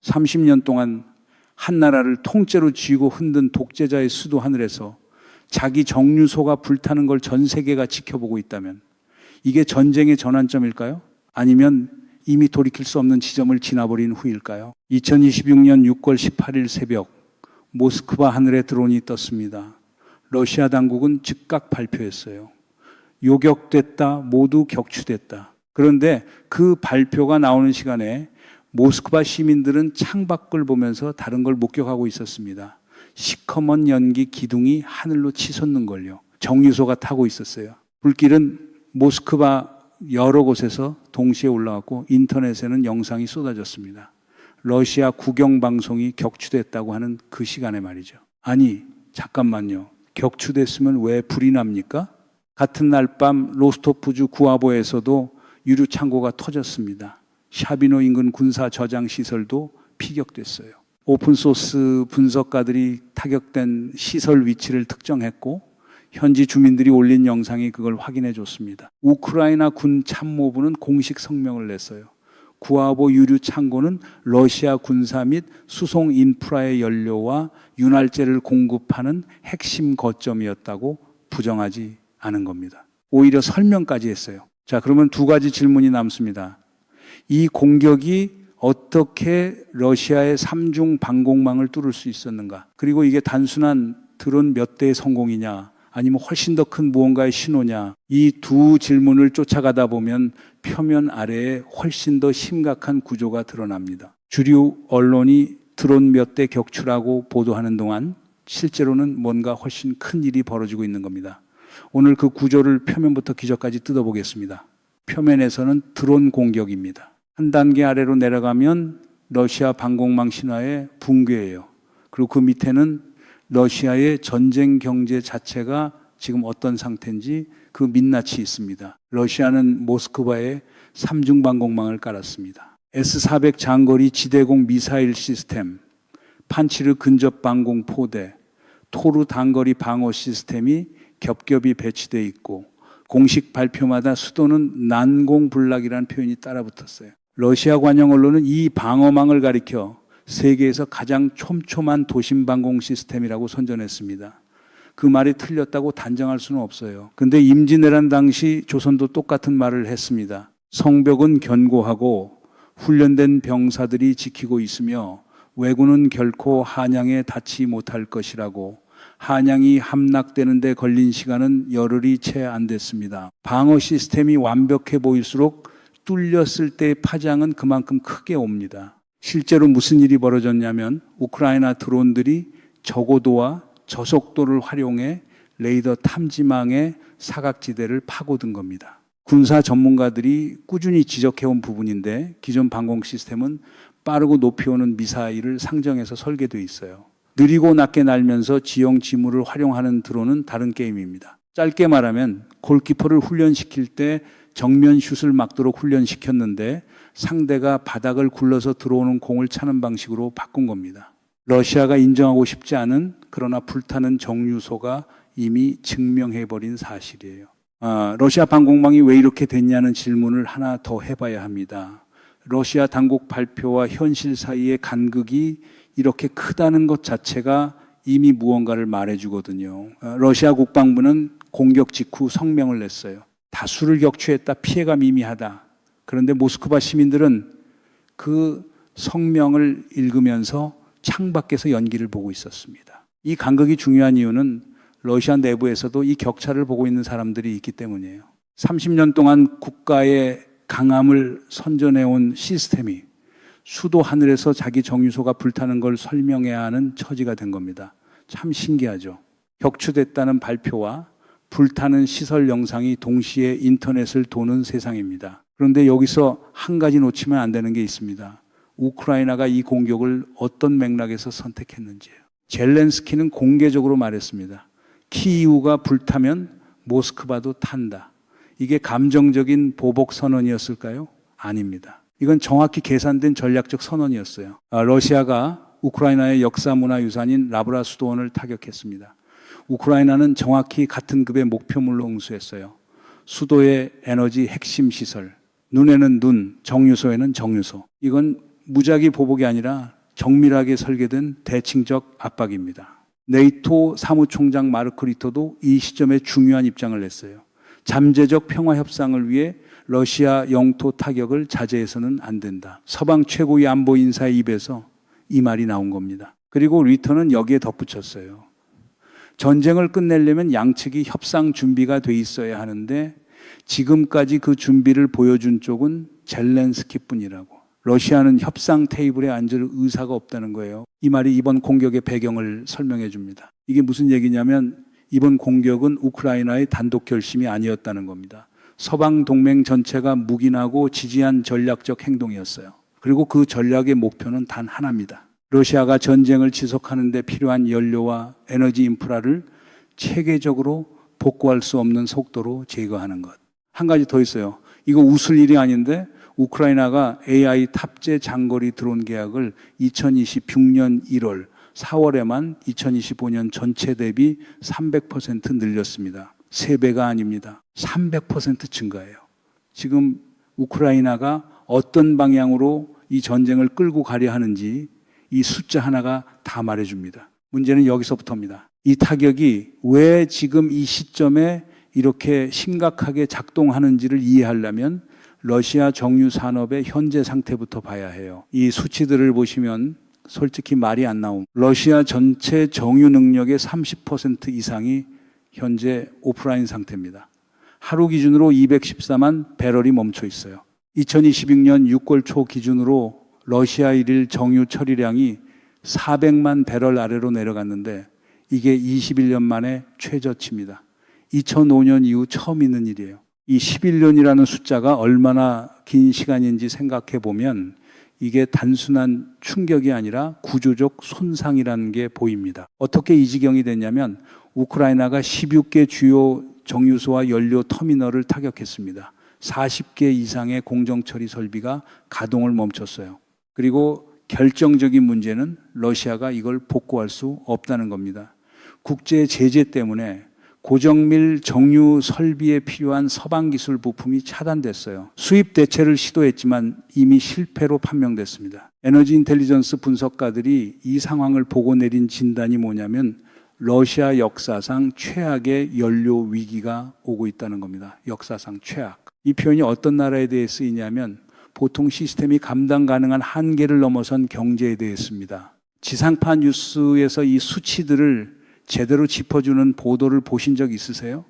30년 동안 한 나라를 통째로 쥐고 흔든 독재자의 수도 하늘에서 자기 정유소가 불타는 걸 전 세계가 지켜보고 있다면 이게 전쟁의 전환점일까요? 아니면 이미 돌이킬 수 없는 지점을 지나버린 후일까요? 2026년 6월 18일 새벽 모스크바 하늘에 드론이 떴습니다. 러시아 당국은 즉각 발표했어요. 요격됐다, 모두 격추됐다. 그런데 그 발표가 나오는 시간에 모스크바 시민들은 창밖을 보면서 다른 걸 목격하고 있었습니다. 시커먼 연기 기둥이 하늘로 치솟는걸요. 정유소가 타고 있었어요. 불길은 모스크바 여러 곳에서 동시에 올라왔고 인터넷에는 영상이 쏟아졌습니다. 러시아 국영방송이 격추됐다고 하는 그 시간에 말이죠. 아니, 잠깐만요. 격추됐으면 왜 불이 납니까? 같은 날 밤 로스토프주 구아보에서도 유류 창고가 터졌습니다. 샤비노 인근 군사 저장 시설도 피격됐어요. 오픈소스 분석가들이 타격된 시설 위치를 특정했고 현지 주민들이 올린 영상이 그걸 확인해 줬습니다. 우크라이나 군 참모부는 공식 성명을 냈어요. 구아보 유류 창고는 러시아 군사 및 수송 인프라의 연료와 윤활제를 공급하는 핵심 거점이었다고 부정하지 않은 겁니다. 오히려 설명까지 했어요. 자, 그러면 두 가지 질문이 남습니다. 이 공격이 어떻게 러시아의 3중 방공망을 뚫을 수 있었는가? 그리고 이게 단순한 드론 몇 대의 성공이냐? 아니면 훨씬 더 큰 무언가의 신호냐? 이 두 질문을 쫓아가다 보면 표면 아래에 훨씬 더 심각한 구조가 드러납니다. 주류 언론이 드론 몇 대 격추라고 보도하는 동안 실제로는 뭔가 훨씬 큰 일이 벌어지고 있는 겁니다. 오늘 그 구조를 표면부터 기저까지 뜯어보겠습니다. 표면에서는 드론 공격입니다. 한 단계 아래로 내려가면 러시아 방공망 신화의 붕괴예요. 그리고 그 밑에는 러시아의 전쟁 경제 자체가 지금 어떤 상태인지 그 민낯이 있습니다. 러시아는 모스크바에 3중 방공망을 깔았습니다. S-400 장거리 지대공 미사일 시스템, 판치르 근접 방공 포대, 토르 단거리 방어 시스템이 겹겹이 배치되어 있고 공식 발표마다 수도는 난공불락이라는 표현이 따라붙었어요. 러시아 관영 언론은 이 방어망을 가리켜 세계에서 가장 촘촘한 도심 방공 시스템이라고 선전했습니다. 그 말이 틀렸다고 단정할 수는 없어요. 근데 임진왜란 당시 조선도 똑같은 말을 했습니다. 성벽은 견고하고 훈련된 병사들이 지키고 있으며 왜군은 결코 한양에 닿지 못할 것이라고. 한양이 함락되는 데 걸린 시간은 열흘이 채 안 됐습니다. 방어 시스템이 완벽해 보일수록 뚫렸을 때의 파장은 그만큼 크게 옵니다. 실제로 무슨 일이 벌어졌냐면 우크라이나 드론들이 저고도와 저속도를 활용해 레이더 탐지망의 사각지대를 파고든 겁니다. 군사 전문가들이 꾸준히 지적해온 부분인데 기존 방공 시스템은 빠르고 높이 오는 미사일을 상정해서 설계되어 있어요. 느리고 낮게 날면서 지형 지물을 활용하는 드론은 다른 게임입니다. 짧게 말하면 골키퍼를 훈련시킬 때 정면 슛을 막도록 훈련시켰는데 상대가 바닥을 굴러서 들어오는 공을 차는 방식으로 바꾼 겁니다. 러시아가 인정하고 싶지 않은 그러나 불타는 정유소가 이미 증명해버린 사실이에요. 러시아 방공망이 왜 이렇게 됐냐는 질문을 하나 더 해봐야 합니다. 러시아 당국 발표와 현실 사이의 간극이 이렇게 크다는 것 자체가 이미 무언가를 말해주거든요. 러시아 국방부는 공격 직후 성명을 냈어요. 다수를 격추했다, 피해가 미미하다. 그런데 모스크바 시민들은 그 성명을 읽으면서 창밖에서 연기를 보고 있었습니다. 이 간극이 중요한 이유는 러시아 내부에서도 이 격차를 보고 있는 사람들이 있기 때문이에요. 30년 동안 국가의 강함을 선전해온 시스템이 수도 하늘에서 자기 정유소가 불타는 걸 설명해야 하는 처지가 된 겁니다. 참 신기하죠. 격추됐다는 발표와 불타는 시설 영상이 동시에 인터넷을 도는 세상입니다. 그런데 여기서 한 가지 놓치면 안 되는 게 있습니다. 우크라이나가 이 공격을 어떤 맥락에서 선택했는지예요. 젤렌스키는 공개적으로 말했습니다. 키이우가 불타면 모스크바도 탄다. 이게 감정적인 보복 선언이었을까요? 아닙니다. 이건 정확히 계산된 전략적 선언이었어요. 러시아가 우크라이나의 역사 문화 유산인 라브라 수도원을 타격했습니다. 우크라이나는 정확히 같은 급의 목표물로 응수했어요. 수도의 에너지 핵심 시설, 눈에는 눈, 정유소에는 정유소. 이건 무작위 보복이 아니라 정밀하게 설계된 대칭적 압박입니다. 네이토 사무총장 마르크 리터도 이 시점에 중요한 입장을 냈어요. 잠재적 평화 협상을 위해 러시아 영토 타격을 자제해서는 안 된다. 서방 최고위 안보 인사의 입에서 이 말이 나온 겁니다. 그리고 리터는 여기에 덧붙였어요. 전쟁을 끝내려면 양측이 협상 준비가 돼 있어야 하는데 지금까지 그 준비를 보여준 쪽은 젤렌스키뿐이라고. 러시아는 협상 테이블에 앉을 의사가 없다는 거예요. 이 말이 이번 공격의 배경을 설명해 줍니다. 이게 무슨 얘기냐면 이번 공격은 우크라이나의 단독 결심이 아니었다는 겁니다. 서방 동맹 전체가 묵인하고 지지한 전략적 행동이었어요. 그리고 그 전략의 목표는 단 하나입니다. 러시아가 전쟁을 지속하는 데 필요한 연료와 에너지 인프라를 체계적으로 복구할 수 없는 속도로 제거하는 것. 한 가지 더 있어요. 이거 웃을 일이 아닌데 우크라이나가 AI 탑재 장거리 드론 계약을 2026년 1월, 4월에만 2025년 전체 대비 300% 늘렸습니다. 3배가 아닙니다. 300% 증가해요. 지금 우크라이나가 어떤 방향으로 이 전쟁을 끌고 가려 하는지 이 숫자 하나가 다 말해줍니다. 문제는 여기서부터입니다. 이 타격이 왜 지금 이 시점에 이렇게 심각하게 작동하는지를 이해하려면 러시아 정유 산업의 현재 상태부터 봐야 해요. 이 수치들을 보시면 솔직히 말이 안 나옵니다. 러시아 전체 정유 능력의 30% 이상이 현재 오프라인 상태입니다. 하루 기준으로 214만 배럴이 멈춰 있어요. 2026년 6월 초 기준으로 러시아 일일 정유 처리량이 400만 배럴 아래로 내려갔는데 이게 21년 만에 최저치입니다. 2005년 이후 처음 있는 일이에요. 이 11년이라는 숫자가 얼마나 긴 시간인지 생각해 보면 이게 단순한 충격이 아니라 구조적 손상이라는 게 보입니다. 어떻게 이 지경이 됐냐면 우크라이나가 16개 주요 정유소와 연료 터미널을 타격했습니다. 40개 이상의 공정처리 설비가 가동을 멈췄어요. 그리고 결정적인 문제는 러시아가 이걸 복구할 수 없다는 겁니다. 국제 제재 때문에 고정밀 정유 설비에 필요한 서방 기술 부품이 차단됐어요. 수입 대체를 시도했지만 이미 실패로 판명됐습니다. 에너지 인텔리전스 분석가들이 이 상황을 보고 내린 진단이 뭐냐면 러시아 역사상 최악의 연료 위기가 오고 있다는 겁니다. 역사상 최악. 이 표현이 어떤 나라에 대해 쓰이냐면 보통 시스템이 감당 가능한 한계를 넘어선 경제에 대해 씁니다. 지상파 뉴스에서 이 수치들을 제대로 짚어주는 보도를 보신 적 있으세요?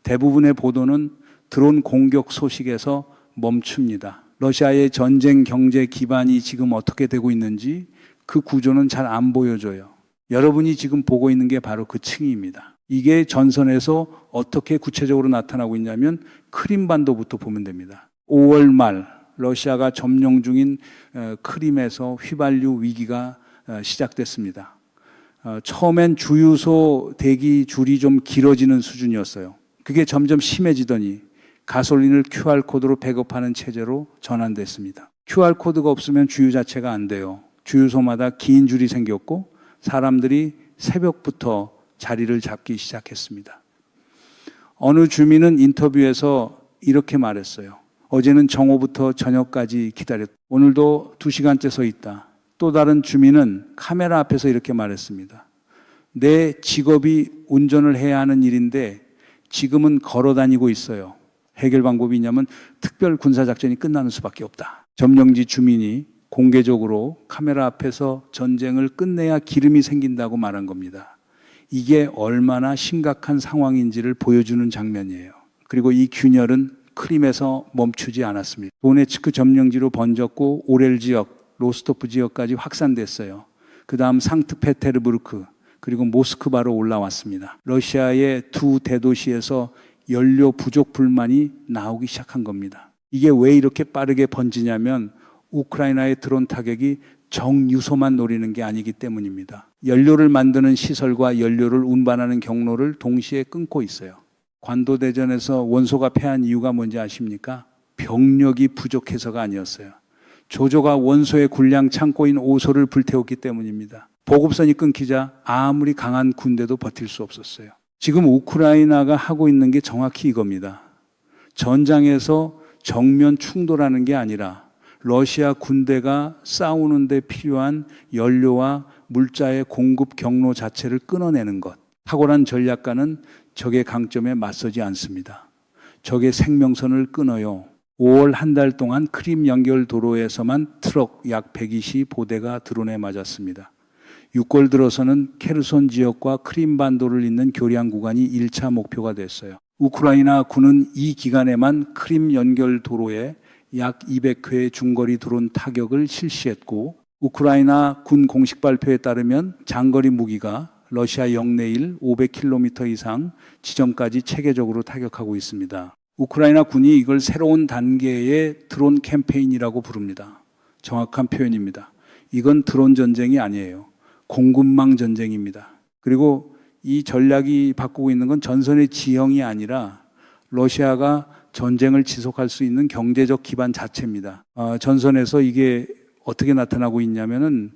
대부분의 보도는 드론 공격 소식에서 멈춥니다. 러시아의 전쟁 경제 기반이 지금 어떻게 되고 있는지 그 구조는 잘 안 보여줘요. 여러분이 지금 보고 있는 게 바로 그 층입니다. 이게 전선에서 어떻게 구체적으로 나타나고 있냐면 크림반도부터 보면 됩니다. 5월 말 러시아가 점령 중인 크림에서 휘발유 위기가 시작됐습니다. 처음엔 주유소 대기 줄이 좀 길어지는 수준이었어요. 그게 점점 심해지더니 가솔린을 QR코드로 배급하는 체제로 전환됐습니다. QR코드가 없으면 주유 자체가 안 돼요. 주유소마다 긴 줄이 생겼고 사람들이 새벽부터 자리를 잡기 시작했습니다. 어느 주민은 인터뷰에서 이렇게 말했어요. 어제는 정오부터 저녁까지 기다렸다. 오늘도 2시간째 서 있다. 또 다른 주민은 카메라 앞에서 이렇게 말했습니다. 내 직업이 운전을 해야 하는 일인데 지금은 걸어 다니고 있어요. 해결 방법이 있냐면 특별 군사작전이 끝나는 수밖에 없다. 점령지 주민이 공개적으로 카메라 앞에서 전쟁을 끝내야 기름이 생긴다고 말한 겁니다. 이게 얼마나 심각한 상황인지를 보여주는 장면이에요. 그리고 이 균열은 크림에서 멈추지 않았습니다. 도네츠크 점령지로 번졌고 오렐 지역, 로스토프 지역까지 확산됐어요. 그 다음 상트페테르부르크 그리고 모스크바로 올라왔습니다. 러시아의 두 대도시에서 연료 부족 불만이 나오기 시작한 겁니다. 이게 왜 이렇게 빠르게 번지냐면 우크라이나의 드론 타격이 정유소만 노리는 게 아니기 때문입니다. 연료를 만드는 시설과 연료를 운반하는 경로를 동시에 끊고 있어요. 관도대전에서 원소가 패한 이유가 뭔지 아십니까? 병력이 부족해서가 아니었어요. 조조가 원소의 군량 창고인 오소를 불태웠기 때문입니다. 보급선이 끊기자 아무리 강한 군대도 버틸 수 없었어요. 지금 우크라이나가 하고 있는 게 정확히 이겁니다. 전장에서 정면 충돌하는 게 아니라 러시아 군대가 싸우는 데 필요한 연료와 물자의 공급 경로 자체를 끊어내는 것. 탁월한 전략가는 적의 강점에 맞서지 않습니다. 적의 생명선을 끊어요. 5월 한 달 동안 크림 연결 도로에서만 트럭 약 120보대가 드론에 맞았습니다. 6개월 들어서는 케르손 지역과 크림 반도를 잇는 교량 구간이 1차 목표가 됐어요. 우크라이나 군은 이 기간에만 크림 연결 도로에 약 200회 중거리 드론 타격을 실시했고, 우크라이나 군 공식 발표에 따르면 장거리 무기가 러시아 영내일 500km 이상 지점까지 체계적으로 타격하고 있습니다. 우크라이나 군이 이걸 새로운 단계의 드론 캠페인이라고 부릅니다. 정확한 표현입니다. 이건 드론 전쟁이 아니에요. 공급망 전쟁입니다. 그리고 이 전략이 바꾸고 있는 건 전선의 지형이 아니라 러시아가 전쟁을 지속할 수 있는 경제적 기반 자체입니다. 전선에서 이게 어떻게 나타나고 있냐면은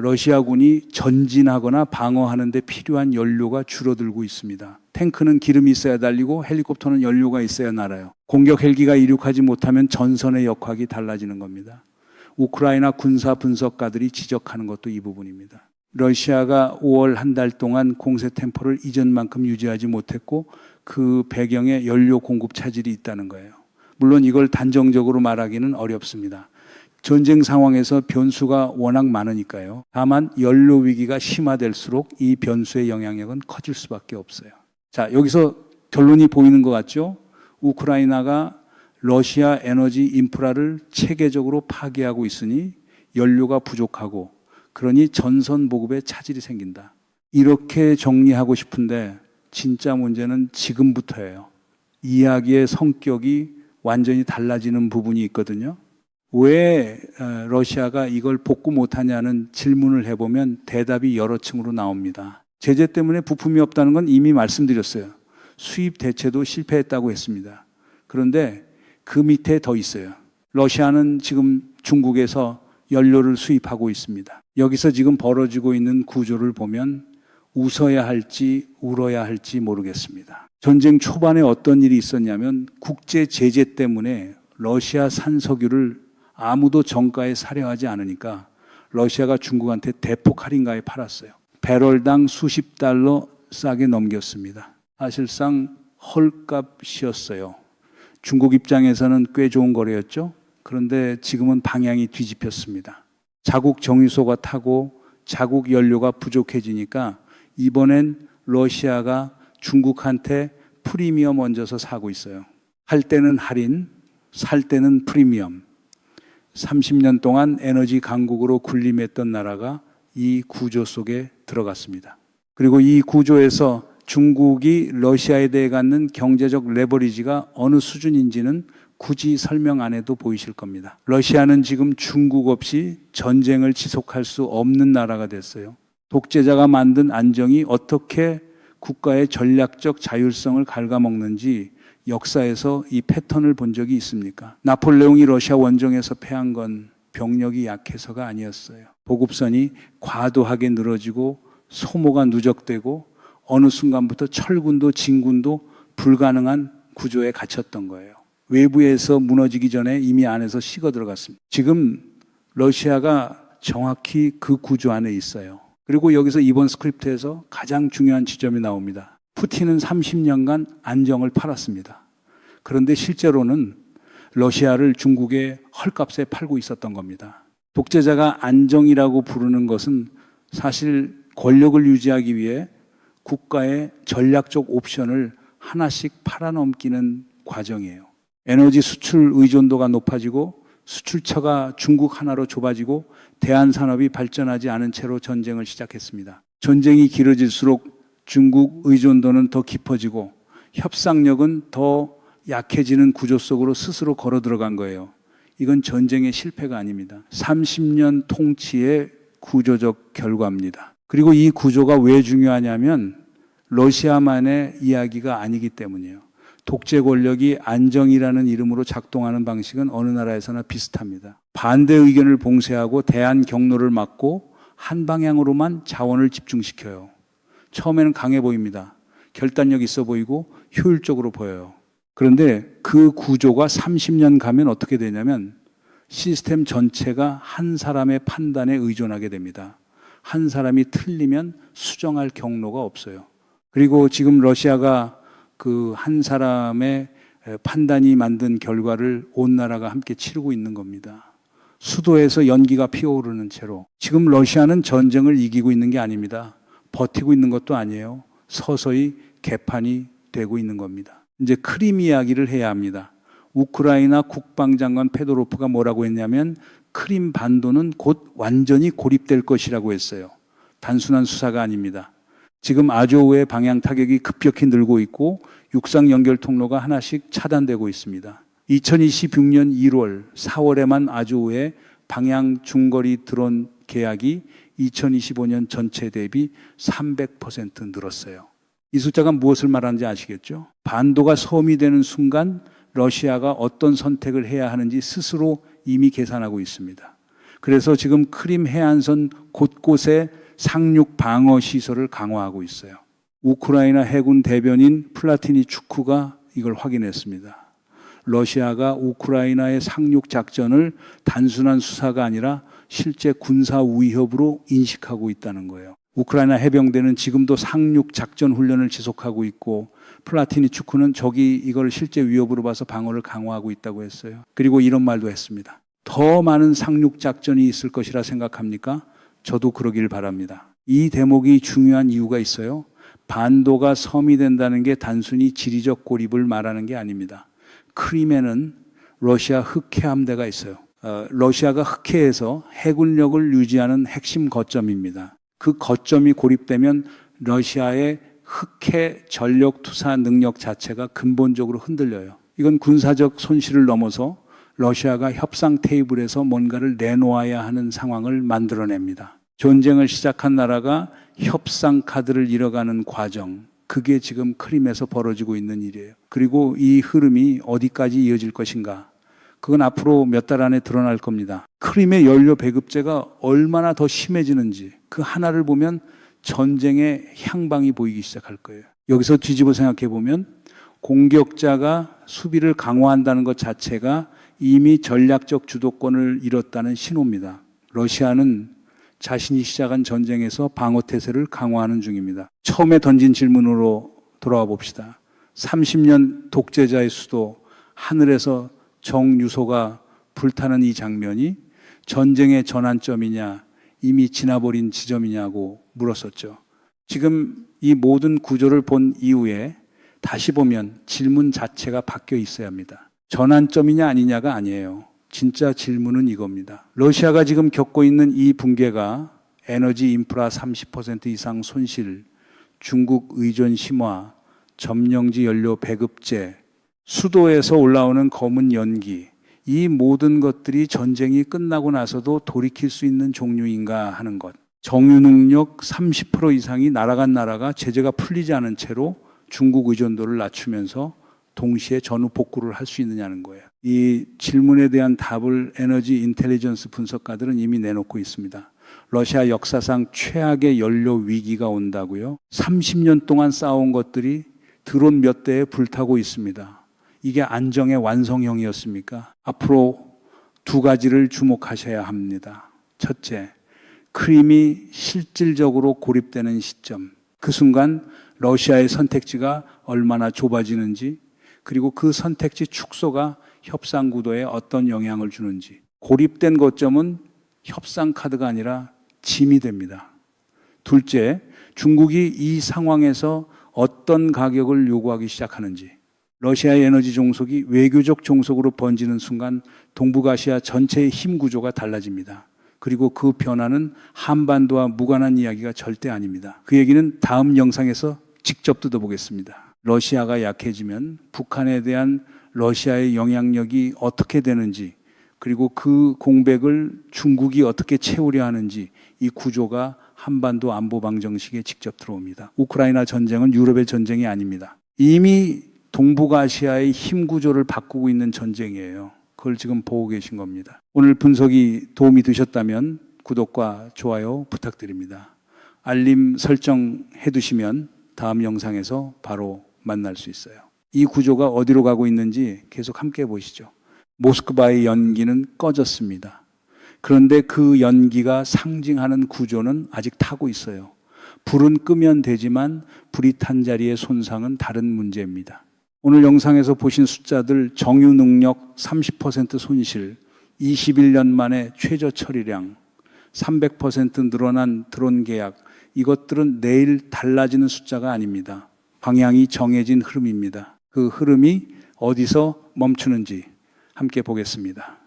러시아군이 전진하거나 방어하는 데 필요한 연료가 줄어들고 있습니다. 탱크는 기름이 있어야 달리고 헬리콥터는 연료가 있어야 날아요. 공격 헬기가 이륙하지 못하면 전선의 역학이 달라지는 겁니다. 우크라이나 군사 분석가들이 지적하는 것도 이 부분입니다. 러시아가 5월 한 달 동안 공세 템포를 이전만큼 유지하지 못했고 그 배경에 연료 공급 차질이 있다는 거예요. 물론 이걸 단정적으로 말하기는 어렵습니다. 전쟁 상황에서 변수가 워낙 많으니까요. 다만 연료 위기가 심화될수록 이 변수의 영향력은 커질 수밖에 없어요. 자, 여기서 결론이 보이는 것 같죠? 우크라이나가 러시아 에너지 인프라를 체계적으로 파괴하고 있으니 연료가 부족하고 그러니 전선 보급에 차질이 생긴다. 이렇게 정리하고 싶은데 진짜 문제는 지금부터예요. 이야기의 성격이 완전히 달라지는 부분이 있거든요. 왜 러시아가 이걸 복구 못하냐는 질문을 해보면 대답이 여러 층으로 나옵니다. 제재 때문에 부품이 없다는 건 이미 말씀드렸어요. 수입 대체도 실패했다고 했습니다. 그런데 그 밑에 더 있어요. 러시아는 지금 중국에서 연료를 수입하고 있습니다. 여기서 지금 벌어지고 있는 구조를 보면 웃어야 할지 울어야 할지 모르겠습니다. 전쟁 초반에 어떤 일이 있었냐면 국제 제재 때문에 러시아 산석유를 아무도 정가에 사려 하지 않으니까 러시아가 중국한테 대폭 할인가에 팔았어요. 배럴당 수십 달러 싸게 넘겼습니다. 사실상 헐값이었어요. 중국 입장에서는 꽤 좋은 거래였죠. 그런데 지금은 방향이 뒤집혔습니다. 자국 정유소가 타고 자국 연료가 부족해지니까 이번엔 러시아가 중국한테 프리미엄 얹어서 사고 있어요. 할 때는 할인, 살 때는 프리미엄. 30년 동안 에너지 강국으로 군림했던 나라가 이 구조 속에 들어갔습니다. 그리고 이 구조에서 중국이 러시아에 대해 갖는 경제적 레버리지가 어느 수준인지는 굳이 설명 안 해도 보이실 겁니다. 러시아는 지금 중국 없이 전쟁을 지속할 수 없는 나라가 됐어요. 독재자가 만든 안정이 어떻게 국가의 전략적 자율성을 갉아먹는지 역사에서 이 패턴을 본 적이 있습니까? 나폴레옹이 러시아 원정에서 패한 건 병력이 약해서가 아니었어요. 보급선이 과도하게 늘어지고 소모가 누적되고 어느 순간부터 철군도 진군도 불가능한 구조에 갇혔던 거예요. 외부에서 무너지기 전에 이미 안에서 식어 들어갔습니다. 지금 러시아가 정확히 그 구조 안에 있어요. 그리고 여기서 이번 스크립트에서 가장 중요한 지점이 나옵니다. 푸틴은 30년간 안정을 팔았습니다. 그런데 실제로는 러시아를 중국에 헐값에 팔고 있었던 겁니다. 독재자가 안정이라고 부르는 것은 사실 권력을 유지하기 위해 국가의 전략적 옵션을 하나씩 팔아넘기는 과정이에요. 에너지 수출 의존도가 높아지고 수출처가 중국 하나로 좁아지고 대한산업이 발전하지 않은 채로 전쟁을 시작했습니다. 전쟁이 길어질수록 중국 의존도는 더 깊어지고 협상력은 더 약해지는 구조 속으로 스스로 걸어 들어간 거예요. 이건 전쟁의 실패가 아닙니다. 30년 통치의 구조적 결과입니다. 그리고 이 구조가 왜 중요하냐면 러시아만의 이야기가 아니기 때문이에요. 독재 권력이 안정이라는 이름으로 작동하는 방식은 어느 나라에서나 비슷합니다. 반대 의견을 봉쇄하고 대안 경로를 막고 한 방향으로만 자원을 집중시켜요. 처음에는 강해 보입니다. 결단력 있어 보이고 효율적으로 보여요. 그런데 그 구조가 30년 가면 어떻게 되냐면 시스템 전체가 한 사람의 판단에 의존하게 됩니다. 한 사람이 틀리면 수정할 경로가 없어요. 그리고 지금 러시아가 그 한 사람의 판단이 만든 결과를 온 나라가 함께 치르고 있는 겁니다. 수도에서 연기가 피어오르는 채로. 지금 러시아는 전쟁을 이기고 있는 게 아닙니다. 버티고 있는 것도 아니에요. 서서히 개판이 되고 있는 겁니다. 이제 크림 이야기를 해야 합니다. 우크라이나 국방장관 페도로프가 뭐라고 했냐면 크림 반도는 곧 완전히 고립될 것이라고 했어요. 단순한 수사가 아닙니다. 지금 아조우의 방향 타격이 급격히 늘고 있고 육상 연결 통로가 하나씩 차단되고 있습니다. 2026년 1월, 4월에만 아조우의 방향 중거리 드론 계약이 2025년 전체 대비 300% 늘었어요. 이 숫자가 무엇을 말하는지 아시겠죠? 반도가 섬이 되는 순간 러시아가 어떤 선택을 해야 하는지 스스로 이미 계산하고 있습니다. 그래서 지금 크림 해안선 곳곳에 상륙 방어 시설을 강화하고 있어요. 우크라이나 해군 대변인 플라티니 추크가 이걸 확인했습니다. 러시아가 우크라이나의 상륙 작전을 단순한 수사가 아니라 실제 군사 위협으로 인식하고 있다는 거예요. 우크라이나 해병대는 지금도 상륙 작전 훈련을 지속하고 있고 플라티니 추크는 적이 이걸 실제 위협으로 봐서 방어를 강화하고 있다고 했어요. 그리고 이런 말도 했습니다. 더 많은 상륙 작전이 있을 것이라 생각합니까? 저도 그러길 바랍니다. 이 대목이 중요한 이유가 있어요. 반도가 섬이 된다는 게 단순히 지리적 고립을 말하는 게 아닙니다. 크림에는 러시아 흑해 함대가 있어요. 러시아가 흑해에서 해군력을 유지하는 핵심 거점입니다. 그 거점이 고립되면 러시아의 흑해 전력 투사 능력 자체가 근본적으로 흔들려요. 이건 군사적 손실을 넘어서 러시아가 협상 테이블에서 뭔가를 내놓아야 하는 상황을 만들어냅니다. 전쟁을 시작한 나라가 협상 카드를 잃어가는 과정, 그게 지금 크림에서 벌어지고 있는 일이에요. 그리고 이 흐름이 어디까지 이어질 것인가? 그건 앞으로 몇 달 안에 드러날 겁니다. 크림의 연료 배급제가 얼마나 더 심해지는지 그 하나를 보면 전쟁의 향방이 보이기 시작할 거예요. 여기서 뒤집어 생각해 보면 공격자가 수비를 강화한다는 것 자체가 이미 전략적 주도권을 잃었다는 신호입니다. 러시아는 자신이 시작한 전쟁에서 방어 태세를 강화하는 중입니다. 처음에 던진 질문으로 돌아와 봅시다. 30년 독재자의 수도 하늘에서 정유소가 불타는 이 장면이 전쟁의 전환점이냐 이미 지나버린 지점이냐고 물었었죠. 지금 이 모든 구조를 본 이후에 다시 보면 질문 자체가 바뀌어 있어야 합니다. 전환점이냐 아니냐가 아니에요. 진짜 질문은 이겁니다. 러시아가 지금 겪고 있는 이 붕괴가 에너지 인프라 30% 이상 손실, 중국 의존 심화, 점령지 연료 배급제, 수도에서 올라오는 검은 연기, 이 모든 것들이 전쟁이 끝나고 나서도 돌이킬 수 있는 종류인가 하는 것. 정유능력 30% 이상이 날아간 나라가 제재가 풀리지 않은 채로 중국 의존도를 낮추면서 동시에 전후 복구를 할 수 있느냐는 거예요. 이 질문에 대한 답을 에너지 인텔리전스 분석가들은 이미 내놓고 있습니다. 러시아 역사상 최악의 연료 위기가 온다고요. 30년 동안 쌓아온 것들이 드론 몇 대에 불타고 있습니다. 이게 안정의 완성형이었습니까? 앞으로 두 가지를 주목하셔야 합니다. 첫째, 크림이 실질적으로 고립되는 시점. 그 순간 러시아의 선택지가 얼마나 좁아지는지, 그리고 그 선택지 축소가 협상 구도에 어떤 영향을 주는지. 고립된 거점은 협상 카드가 아니라 짐이 됩니다. 둘째, 중국이 이 상황에서 어떤 가격을 요구하기 시작하는지. 러시아의 에너지 종속이 외교적 종속으로 번지는 순간 동북아시아 전체의 힘 구조가 달라집니다. 그리고 그 변화는 한반도와 무관한 이야기가 절대 아닙니다. 그 얘기는 다음 영상에서 직접 뜯어보겠습니다. 러시아가 약해지면 북한에 대한 러시아의 영향력이 어떻게 되는지, 그리고 그 공백을 중국이 어떻게 채우려 하는지, 이 구조가 한반도 안보 방정식에 직접 들어옵니다. 우크라이나 전쟁은 유럽의 전쟁이 아닙니다. 이미 동북아시아의 힘 구조를 바꾸고 있는 전쟁이에요. 그걸 지금 보고 계신 겁니다. 오늘 분석이 도움이 되셨다면 구독과 좋아요 부탁드립니다. 알림 설정해 두시면 다음 영상에서 바로 만날 수 있어요. 이 구조가 어디로 가고 있는지 계속 함께 보시죠. 모스크바의 연기는 꺼졌습니다. 그런데 그 연기가 상징하는 구조는 아직 타고 있어요. 불은 끄면 되지만 불이 탄 자리의 손상은 다른 문제입니다. 오늘 영상에서 보신 숫자들 정유 능력 30% 손실, 21년 만에 최저 처리량, 300% 늘어난 드론 계약, 이것들은 내일 달라지는 숫자가 아닙니다. 방향이 정해진 흐름입니다. 그 흐름이 어디서 멈추는지 함께 보겠습니다.